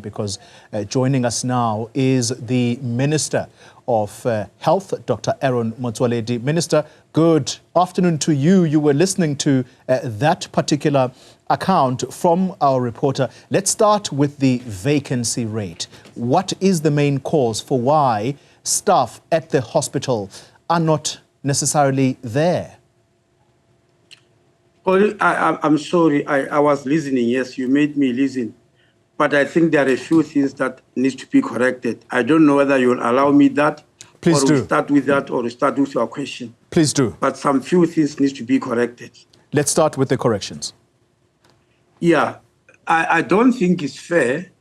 Because joining us now is the Minister of Health, Dr. Aaron Motsoaledi. Minister, good afternoon to you. You were listening to that particular account from our reporter. Let's start with the vacancy rate. What is the main cause for why staff at the hospital are not necessarily there? Well, I'm sorry. I was listening. Yes, you made me listen. But I think there are a few things that needs to be corrected. I don't know whether you'll allow me that. Please do. We'll start with that or we'll start with your question. Please do. But some few things needs to be corrected. Let's start with the corrections. Yeah, I don't think it's fair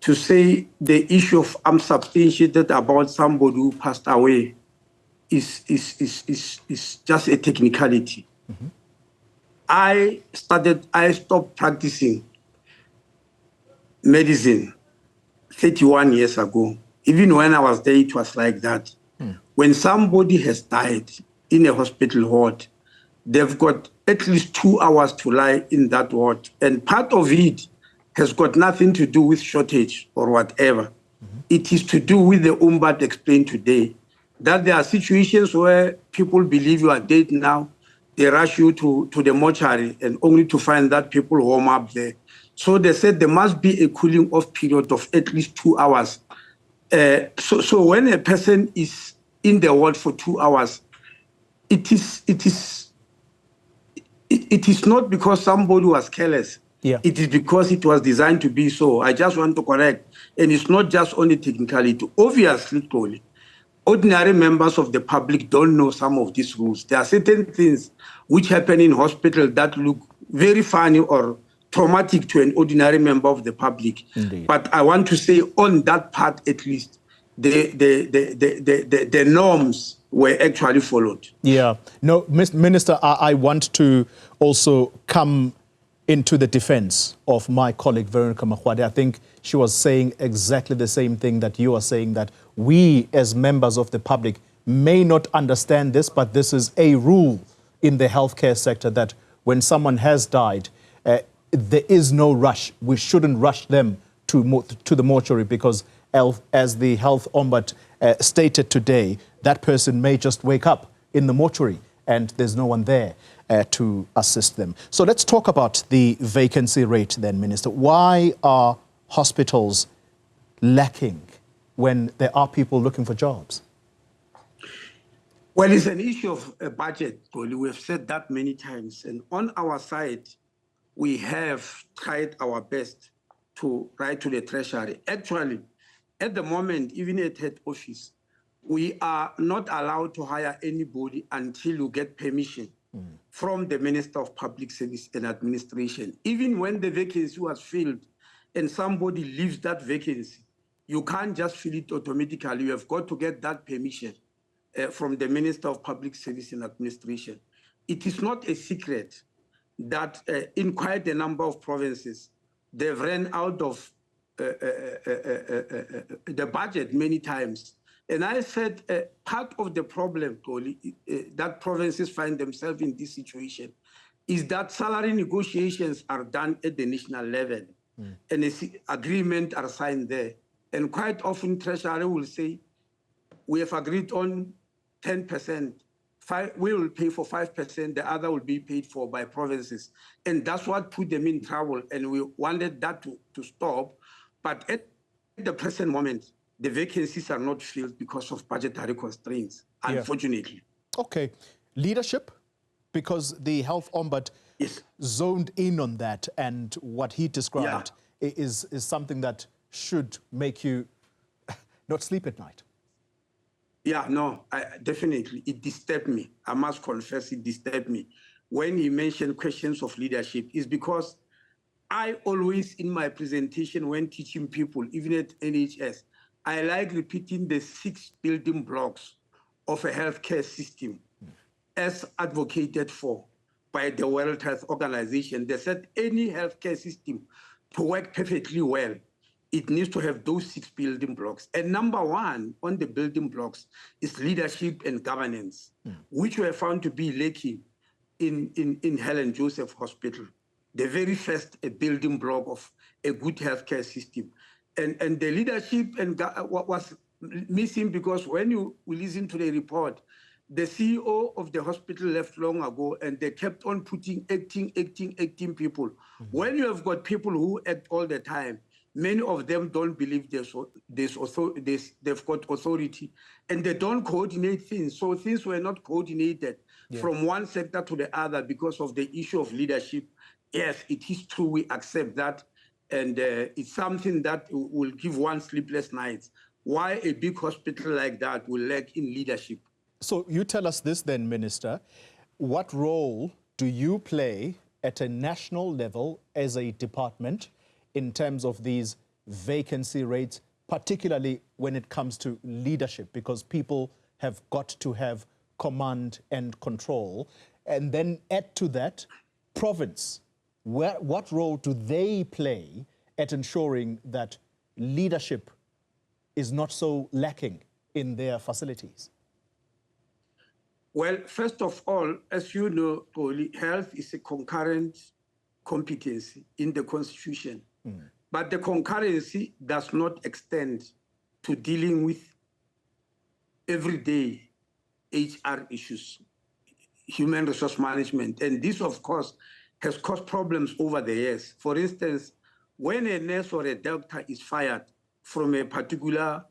to say the issue of unsubstantiated about somebody who passed away is just a technicality. Mm-hmm. I stopped practicing medicine 31 years ago. Even when I was there, it was like that. When somebody has died in a hospital ward, they've got at least 2 hours to lie in that ward. And part of it has got nothing to do with shortage or whatever. It is to do with the Ombud explained today, that there are situations where people believe you are dead now. They rush you to the mortuary and only to find that people warm up there. So they said there must be a cooling off period of at least 2 hours. So when a person is in the ward for 2 hours, it is not because somebody was careless. Yeah. It is because it was designed to be so. I just want to correct. And it's not just only technicality. Obviously, Tony, ordinary members of the public don't know some of these rules. There are certain things which happen in hospital that look very funny or traumatic to an ordinary member of the public. Indeed. But I want to say on that part, at least, the norms were actually followed. Yeah. No, Minister, I want to also come into the defense of my colleague, Veronica Mahwade. I think she was saying exactly the same thing that you are saying, that we as members of the public may not understand this, but this is a rule in the healthcare sector that when someone has died, there is no rush. We shouldn't rush them to the mortuary because, as the health ombud stated today, that person may just wake up in the mortuary and there's no one there to assist them. So let's talk about the vacancy rate then, Minister. Why are hospitals lacking when there are people looking for jobs? Well, it's an issue of a budget, Goli. We have said that many times. And on our side, we have tried our best to write to the Treasury. Actually, at the moment, even at head office, we are not allowed to hire anybody until you get permission from the Minister of Public Service and Administration. Even when the vacancy was filled and somebody leaves that vacancy, you can't just fill it automatically. You have got to get that permission from the Minister of Public Service and Administration. It is not a secret that in quite a number of provinces, they've ran out of the budget many times. And I said part of the problem, Toli, that provinces find themselves in this situation is that salary negotiations are done at the national level and an agreement are signed there. And quite often Treasury will say, we have agreed on 10%. We will pay for 5%, the other will be paid for by provinces. And that's what put them in trouble. And we wanted that to stop. But at the present moment, the vacancies are not filled because of budgetary constraints, unfortunately. Okay. Leadership, because the health ombud zoned in on that, and what he described is something that should make you not sleep at night. Yeah, no, definitely. It disturbed me. I must confess, it disturbed me. When he mentioned questions of leadership, is because I always, in my presentation, when teaching people, even at NHS, I like repeating the 6 building blocks of a healthcare system as advocated for by the World Health Organization. They said any healthcare system to work perfectly well, it needs to have those 6 building blocks. And number 1 on the building blocks is leadership and governance, which were found to be lacking in Helen Joseph Hospital, the very first building block of a good healthcare system. And the leadership and what was missing, because when you listen to the report, the CEO of the hospital left long ago, and they kept on putting acting people. Mm-hmm. When you have got people who act all the time, many of them don't believe they've got authority, and they don't coordinate things. So things were not coordinated from one sector to the other because of the issue of leadership. Yes, it is true. We accept that. And it's something that will give one sleepless nights. Why a big hospital like that will lack in leadership? So you tell us this then, Minister. What role do you play at a national level as a department in terms of these vacancy rates, particularly when it comes to leadership? Because people have got to have command and control. And then add to that, province. What role do they play at ensuring that leadership is not so lacking in their facilities? Well, first of all, as you know, health is a concurrent competency in the Constitution. Mm. But the concurrency does not extend to dealing with everyday HR issues, human resource management. And this, of course, has caused problems over the years. For instance, when a nurse or a doctor is fired from a particular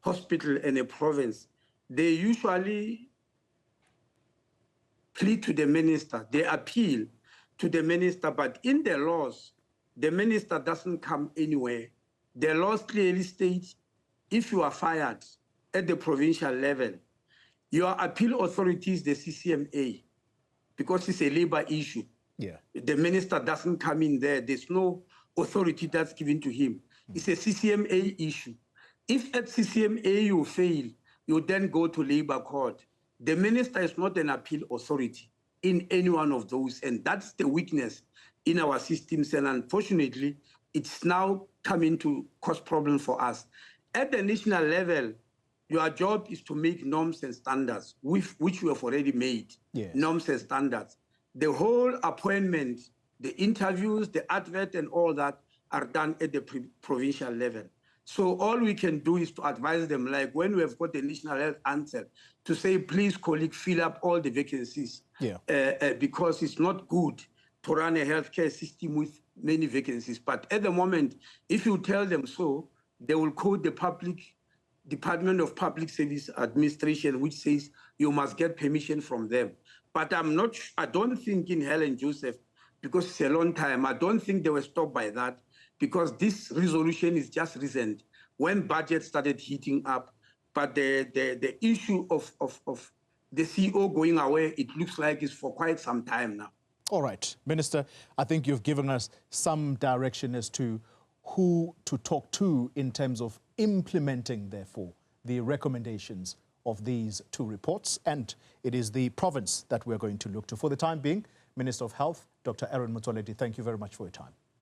hospital in a province, they usually plead to the minister, they appeal to the minister, but in the laws, the minister doesn't come anywhere. The laws clearly state if you are fired at the provincial level, your appeal authority is the CCMA, because it's a labor issue. Yeah. The minister doesn't come in there. There's no authority that's given to him. It's a CCMA issue. If at CCMA you fail, you then go to labor court. The minister is not an appeal authority in any one of those, and that's the weakness in our systems, and unfortunately, it's now coming to cause problems for us. At the national level, your job is to make norms and standards, which we have already made, norms and standards. The whole appointment, the interviews, the advert, and all that are done at the provincial level. So all we can do is to advise them, like when we have got the national health answer, to say, please, colleague, fill up all the vacancies, because it's not good to run a healthcare system with many vacancies. But at the moment, if you tell them so, they will quote the Department of Public Service Administration, which says you must get permission from them. But I don't think in Helen, Joseph, because it's a long time, I don't think they were stopped by that, because this resolution is just recent, when budget started heating up. But the issue of the CEO going away, it looks like it's for quite some time now. All right, Minister, I think you've given us some direction as to who to talk to in terms of implementing, therefore, the recommendations of these two reports. And it is the province that we're going to look to. For the time being, Minister of Health, Dr. Aaron Motsoaledi, thank you very much for your time.